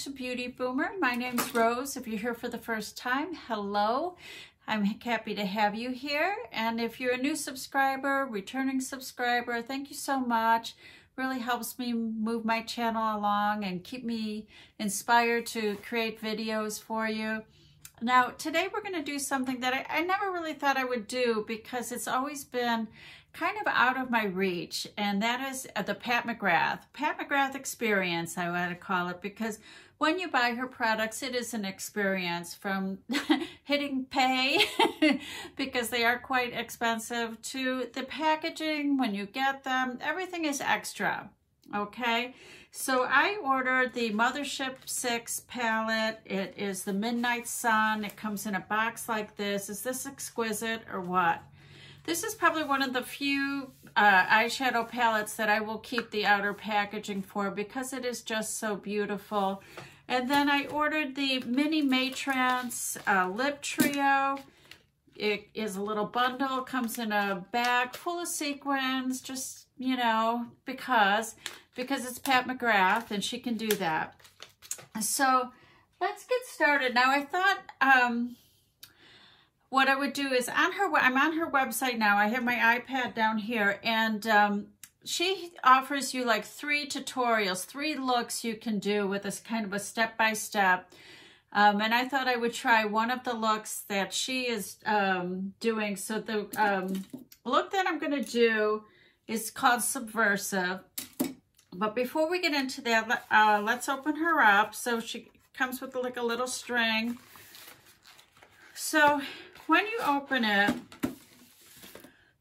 to Beauty Boomer. My name's Rose. If you're here for the first time, hello. I'm happy to have you here. And if you're a new subscriber, returning subscriber, thank you so much. Really helps me move my channel along and keep me inspired to create videos for you. Now, today we're going to do something that I never really thought I would do because it's always been kind of out of my reach, and that is the Pat Mcgrath Experience, I want to call it, because when you buy her products, it is an experience from hitting pay, because they are quite expensive, to the packaging when you get them. Everything is extra, okay? So I ordered the Mothership 6 Palette. It is the Midnight Sun. It comes in a box like this. Is this exquisite or what? This is probably one of the few eyeshadow palettes that I will keep the outer packaging for because it is just so beautiful. And then I ordered the Mini Matrons Lip Trio. It is a little bundle, comes in a bag full of sequins, just, you know, because it's Pat Mcgrath and she can do that. So let's get started. Now I thought, what I would do is I'm on her website now. I have my iPad down here, and she offers you like 3 tutorials, 3 looks you can do with this kind of a step-by-step. And I thought I would try one of the looks that she is doing. So the look that I'm going to do is called Subversive. But before we get into that, let's open her up. So she comes with like a little string. So when you open it,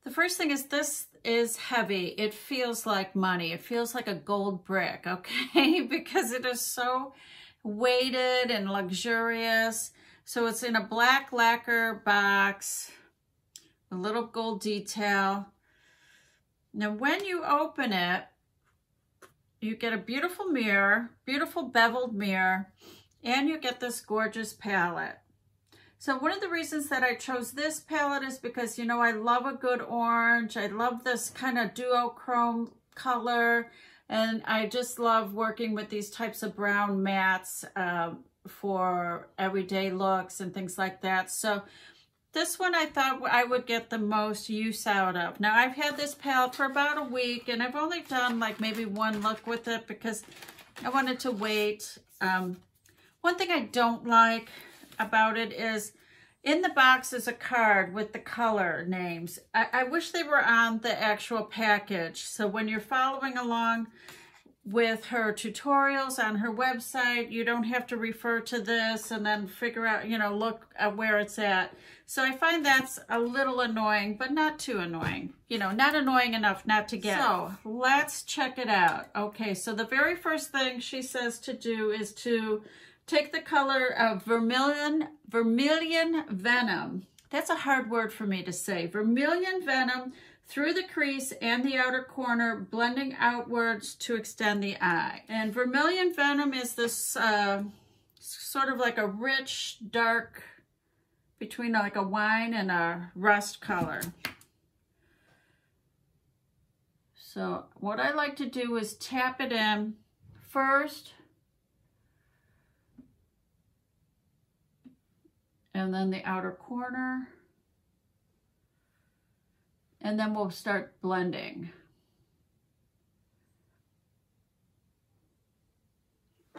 the first thing is this is heavy. It feels like money. It feels like a gold brick, okay? Because it is so weighted and luxurious. So it's in a black lacquer box, a little gold detail. Now when you open it, you get a beautiful mirror, beautiful beveled mirror, and you get this gorgeous palette. So one of the reasons that I chose this palette is because, you know, I love a good orange. I love this kind of duochrome color. And I just love working with these types of brown mattes for everyday looks and things like that. So this one I thought I would get the most use out of. Now I've had this palette for about a week, and I've only done like maybe one look with it because I wanted to wait. One thing I don't like about it is in the box is a card with the color names. I wish they were on the actual package. So when you're following along with her tutorials on her website, you don't have to refer to this and then figure out, you know, look at where it's at. So I find that's a little annoying, but not too annoying. You know, not annoying enough not to get. So let's check it out. Okay, so the very first thing she says to do is to take the color of Vermilion Venom. That's a hard word for me to say. Vermilion Venom through the crease and the outer corner, blending outwards to extend the eye. And Vermilion Venom is this sort of like a rich, dark, between like a wine and a rust color. So what I like to do is tap it in first, and then the outer corner, and then we'll start blending.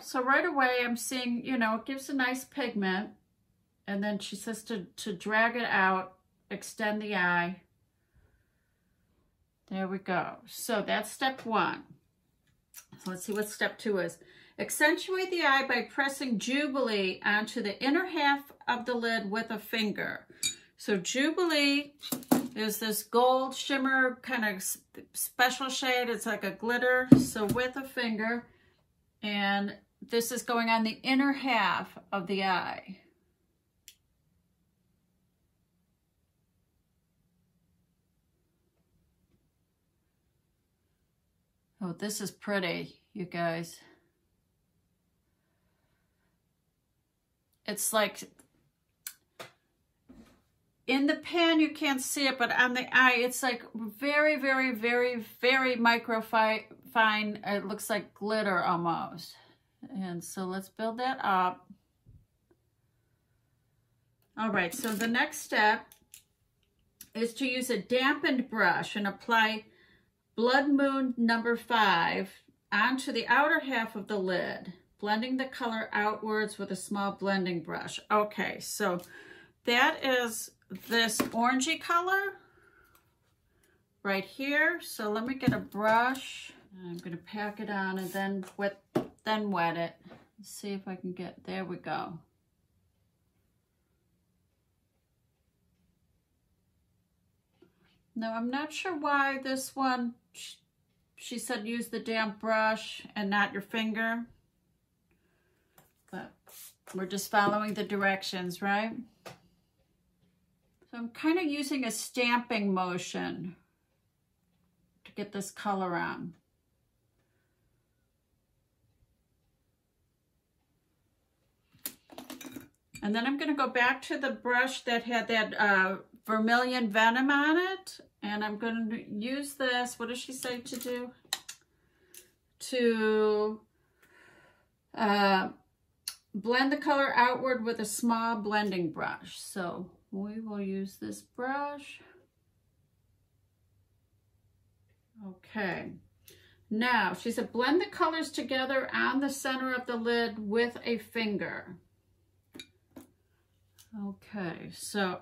So right away I'm seeing, you know, it gives a nice pigment, and then she says to drag it out, extend the eye. There we go. So that's step 1. So let's see what step 2 is. Accentuate the eye by pressing Jubilee onto the inner half of the lid with a finger. So Jubilee is this gold shimmer kind of special shade. It's like a glitter. So with a finger, and this is going on the inner half of the eye. Oh, this is pretty, you guys. It's like, in the pan you can't see it, but on the eye it's like very, very, very, very micro fine. It looks like glitter almost. And so let's build that up. All right, so the next step is to use a dampened brush and apply Blood Moon number 5 onto the outer half of the lid, blending the color outwards with a small blending brush. Okay, so that is this orangey color right here. So let me get a brush. I'm going to pack it on and then wet it. Let's see if I can get, there we go. Now, I'm not sure why this one, she said use the damp brush and not your finger. But we're just following the directions, right? So I'm kind of using a stamping motion to get this color on. And then I'm going to go back to the brush that had that vermilion venom on it. And I'm going to use this, what does she say to do? To blend the color outward with a small blending brush. So we will use this brush. Okay. Now, she said blend the colors together on the center of the lid with a finger. Okay, so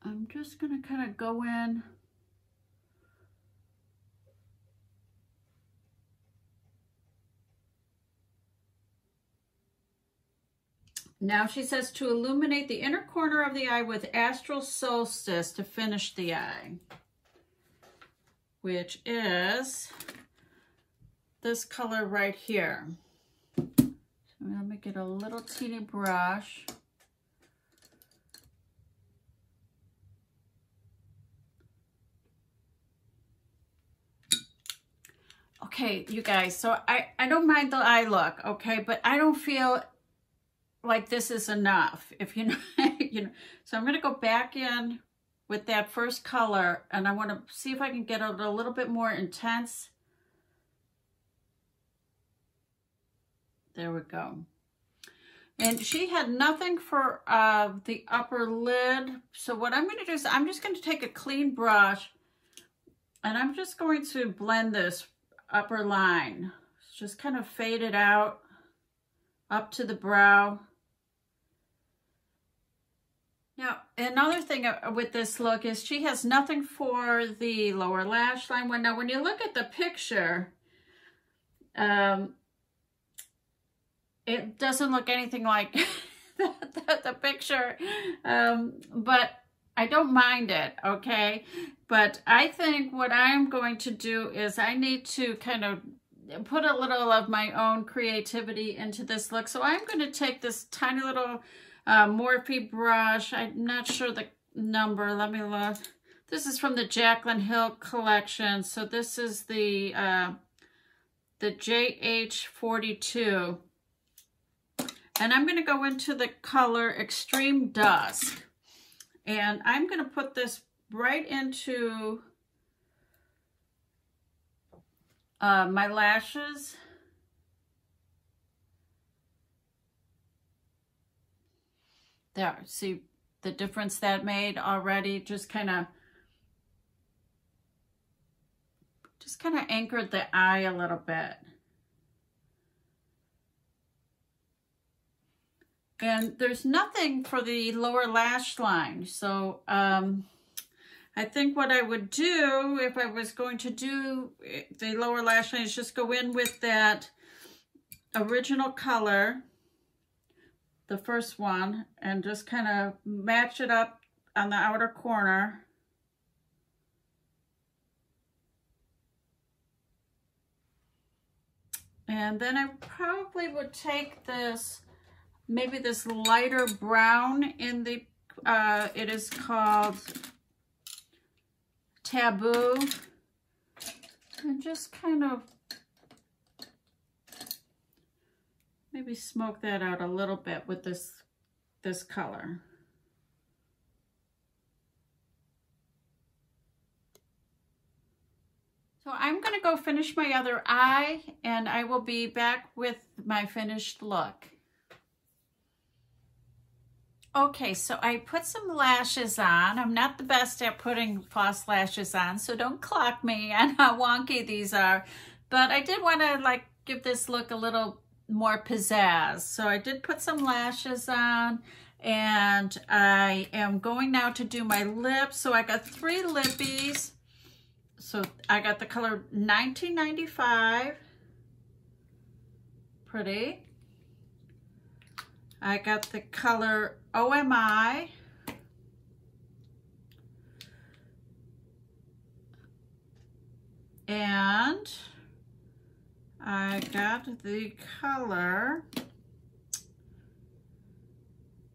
I'm just going to kind of go in. Now she says to illuminate the inner corner of the eye with Astral Solstice to finish the eye, which is this color right here. So let me get a little teeny brush. Okay, you guys, so I don't mind the eye look, okay, but I don't feel like this is enough, if you know, So I'm going to go back in with that first color, and I want to see if I can get it a little bit more intense. There we go. And she had nothing for the upper lid. So what I'm going to do is I'm just going to take a clean brush, and I'm just going to blend this upper line. Just kind of fade it out up to the brow. Now, another thing with this look is she has nothing for the lower lash line. Now, when you look at the picture, it doesn't look anything like the picture, but I don't mind it, okay? But I think what I'm going to do is I need to kind of put a little of my own creativity into this look. So I'm going to take this tiny little Morphe brush. I'm not sure the number. Let me look. This is from the Jaclyn Hill collection. So this is the JH42. And I'm going to go into the color Extreme Dusk. And I'm going to put this right into my lashes. There, see the difference that made already? Just kind of anchored the eye a little bit. And there's nothing for the lower lash line. So I think what I would do if I was going to do the lower lash line is just go in with that original color, the first one, and just kind of match it up on the outer corner. And then I probably would take this, maybe this lighter brown in the, it is called Taboo, and just kind of maybe smoke that out a little bit with this color. So I'm going to go finish my other eye, and I will be back with my finished look. Okay, so I put some lashes on. I'm not the best at putting false lashes on, so don't clock me on how wonky these are. But I did want to like give this look a little more pizzazz. So I did put some lashes on, and I am going now to do my lips. So I got 3 lippies. So I got the color 1995, pretty. I got the color OMI, and I got the color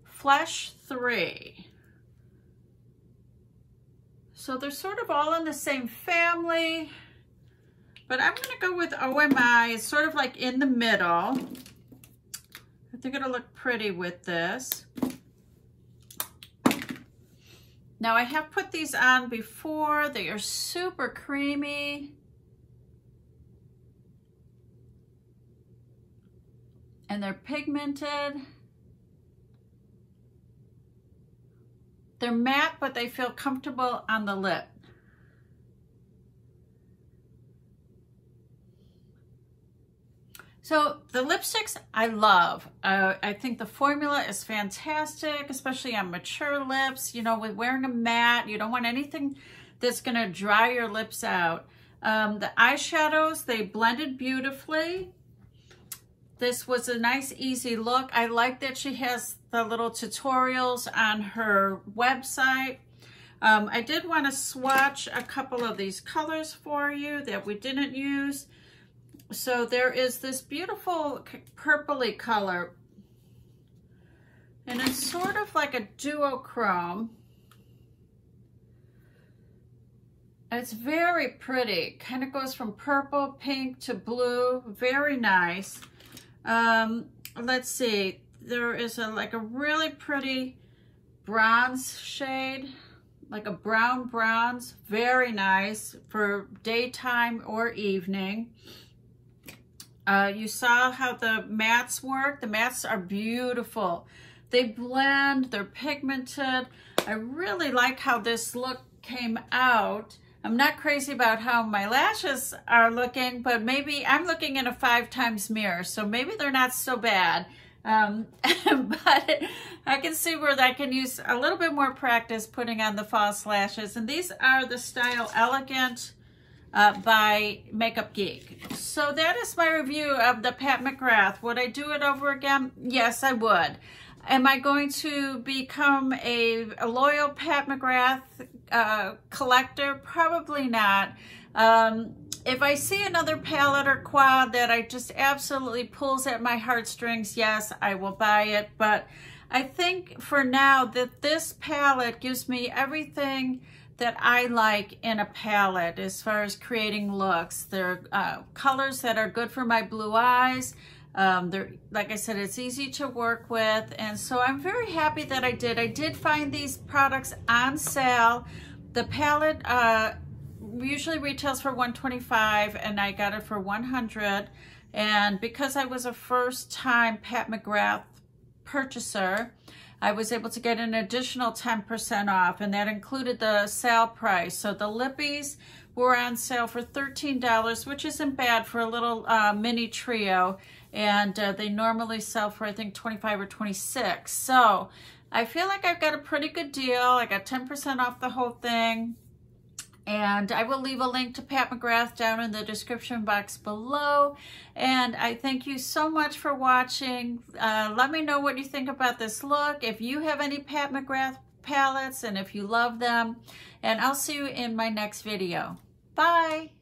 Flesh 3. So they're sort of all in the same family, but I'm going to go with OMI. It's sort of like in the middle. I think it'll look pretty with this. Now I have put these on before. They are super creamy. And they're pigmented. They're matte, but they feel comfortable on the lip. So the lipsticks I love. I think the formula is fantastic, especially on mature lips. You know, with wearing a matte, you don't want anything that's gonna dry your lips out. The eyeshadows, they blended beautifully. This was a nice, easy look. I like that she has the little tutorials on her website. I did want to swatch a couple of these colors for you that we didn't use. So there is this beautiful purpley color, and it's sort of like a duochrome. It's very pretty. Kind of goes from purple, pink to blue. Very nice. Let's see. There is like a really pretty bronze shade, like a brown bronze. Very nice for daytime or evening. You saw how the mattes work. The mattes are beautiful. They blend, they're pigmented. I really like how this look came out. I'm not crazy about how my lashes are looking, but maybe I'm looking in a 5x mirror, so maybe they're not so bad. But I can see where I can use a little bit more practice putting on the false lashes. And these are the Style Elegant by Makeup Geek. So that is my review of the Pat McGrath. Would I do it over again? Yes, I would. Am I going to become a loyal Pat McGrath collector? Probably not. If I see another palette or quad that I just absolutely pulls at my heartstrings, yes, I will buy it. But I think for now that this palette gives me everything that I like in a palette as far as creating looks. They're colors that are good for my blue eyes. They're, like I said, it's easy to work with, and so I'm very happy that I did. I did find these products on sale. The palette usually retails for $125, and I got it for $100. And because I was a first-time Pat McGrath purchaser, I was able to get an additional 10% off, and that included the sale price. So the lippies were on sale for $13, which isn't bad for a little mini trio. And they normally sell for, I think, $25 or $26. So I feel like I've got a pretty good deal. I got 10% off the whole thing. And I will leave a link to Pat McGrath down in the description box below. And I thank you so much for watching. Let me know what you think about this look. If you have any Pat McGrath palettes and if you love them. And I'll see you in my next video. Bye.